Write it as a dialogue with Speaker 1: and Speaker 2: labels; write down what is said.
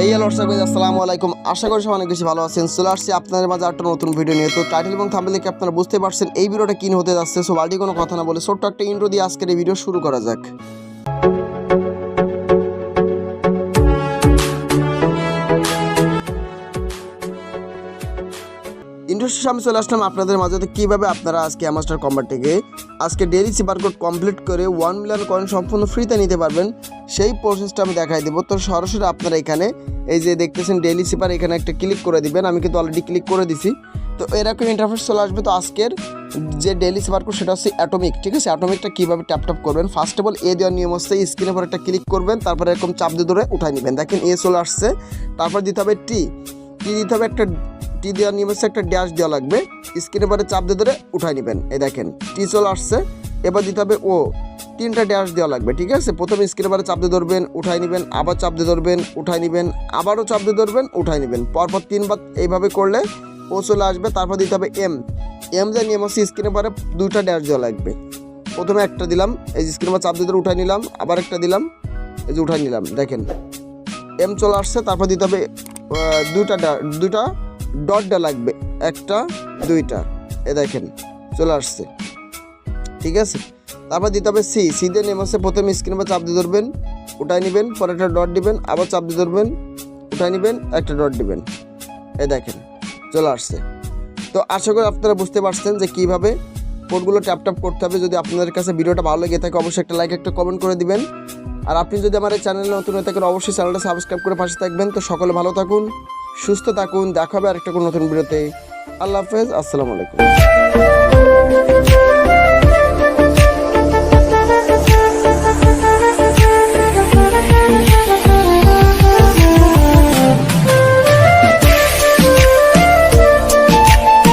Speaker 1: এই হ্যালো সবাই, আসসালামু আলাইকুম। আশা করি সবাই অনেক বেশি ভালো আছেন। চলে আসছি আপনাদের মাঝে একটা নতুন ভিডিও নিয়ে। তো টাইটেল এবং থাম্বনেল দেখে আপনারা বুঝতে পারছেন এই ভিডিওটা কি হতে যাচ্ছে। সো বালটি কোনো কথা না বলে ছোট্ট একটা ইন্ট্রো দিয়ে আজকের এই ভিডিও শুরু করা যাক। ইন্ডাস্ট্রির সামনে চলে আসলাম আপনাদের মাঝে কীভাবে আপনারা আজকে অ্যামাস্টার কম্বার থেকে আজকে ডেইলি সুপার কোড কমপ্লিট করে 1 মিলিয়ন কয়েন সম্পূর্ণ ফ্রিতে নিতে পারবেন, সেই প্রসেসটা আমি দেখাই দেবো। তো সরাসরি আপনারা এখানে এই যে দেখতেছেন ডেইলি সুপার, এখানে একটা ক্লিক করে দিবেন। আমি কিন্তু অলরেডি ক্লিক করে দিছি। তো এরকম ইন্টারফেস চলে আসবে। তো আজকের যে ডেইলি সুপার কোড সেটা হচ্ছে অ্যাটমিক, ঠিক আছে? অ্যাটমিকটা কীভাবে ট্যাপ করবেন, ফার্স্ট অফ অল এ দেওয়ার নিয়ম হচ্ছে স্ক্রিনের পর একটা ক্লিক করবেন, তারপরে এরকম চাপ দিয়ে ধরে উঠাই নেবেন। দেখেন এ চলে আসছে। তারপর দিতে হবে টি দিতে হবে, একটা টি দেওয়ার নিয়ম হচ্ছে একটা ড্যাশ দেওয়া লাগবে। স্ক্রিনের পরে চাপ দিয়ে ধরে উঠাই নেবেন। এই দেখেন টি চলে আসছে। এবার দিতে হবে ও, 3টা ড্যাশ দেওয়া লাগবে, ঠিক আছে? প্রথমে স্ক্রিনের পরে চাপ দিয়ে ধরবেন, উঠাই নেবেন, আবার চাপ দিয়ে ধরবেন, উঠাই নেবেন, আবারও চাপ দিয়ে ধরবেন, উঠাই নেবেন। পরপর 3বার এইভাবে করলে ও চলে আসবে। তারপর দিতে হবে এম যে নিয়ম হচ্ছে স্ক্রিনের পরে 2টা ড্যাশ দেওয়া লাগবে। প্রথমে একটা দিলাম, এই যে স্ক্রিনের পর চাপ দিয়ে ধরে উঠাই নিলাম, আবার একটা দিলাম, এই যে উঠাই নিলাম। দেখেন এম চলে আসছে। তারপর দিতে হবে 2টা ডট দেওয়া লাগবে, 1টা 2টা, এ দেখেন চলে আসছে, ঠিক আছে? তারপর দিতে হবে সি দিয়ে নেম হচ্ছে প্রথমে স্ক্রিনের পর চাপ দিয়ে ধরবেন, উঠাই নেবেন, পরে একটা ডট দিবেন, আবার চাপ দিয়ে ধরবেন, উঠাই নেবেন, একটা ডট দিবেন। এ দেখেন চলে আসছে। তো আশা করি আপনারা বুঝতে পারছেন যে কীভাবে কোডগুলো ট্যাপ করতে হবে। যদি আপনাদের কাছে ভিডিওটা ভালো লেগে থাকে অবশ্যই একটা লাইক, একটা কমেন্ট করে দিবেন। আর আপনি যদি আমার এই চ্যানেলে নতুন হয়ে থাকেন অবশ্যই চ্যানেলটা সাবস্ক্রাইব করে পাশে থাকবেন। তো সকলে ভালো থাকুন, সুস্থ থাকুন, দেখা হবে আরেকটা কোনো নতুন ভিডিওতে। আল্লাহ হাফেজ, আসসালামু আলাইকুম।